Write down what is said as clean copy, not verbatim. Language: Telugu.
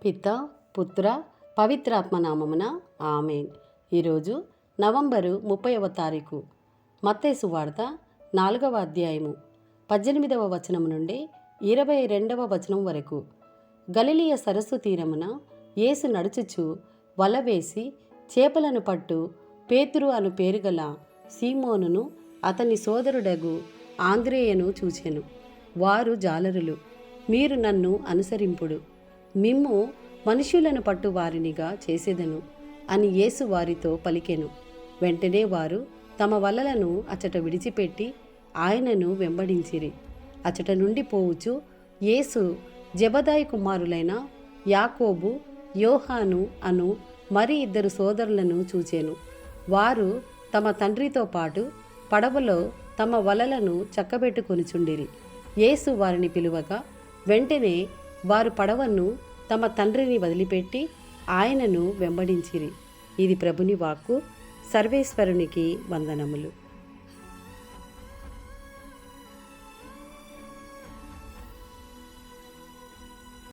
పిత పుత్ర పవిత్రాత్మ నామమున ఆమేన్. ఈరోజు నవంబరు 30వ తారీఖు. మత్తయి సువార్త 4వ అధ్యాయము 18వ వచనం నుండి 22వ వచనం వరకు. గలిలయ సరస్సు తీరమున యేసు నడుచుచు వల వేసి చేపలను పట్టు పేతురు అను పేరుగల సీమోనును అతని సోదరుడగు ఆంద్రేయను చూచెను. వారు జాలరులు. మీరు నన్ను అనుసరింపుడు, మిమ్ము మనుష్యులను పట్టు వారినిగా చేసేదను అని యేసు వారితో పలికెను. వెంటనే వారు తమ వలలను అచట విడిచిపెట్టి ఆయనను వెంబడించిరి. అచట నుండి పోవుచు యేసు జెబెదాయి కుమారులైన యాకోబు, యోహాను అను మరి 2 సోదరులను చూచెను. వారు తమ తండ్రితో పాటు పడవలో తమ వలలను చక్కబెట్టుకొనుచుండిరి. యేసు వారిని పిలువగా వెంటనే వారు పడవను తమ తండ్రిని వదిలిపెట్టి ఆయనను వెంబడించిరి. ఇది ప్రభుని వాక్కు. సర్వేశ్వరునికి వందనములు.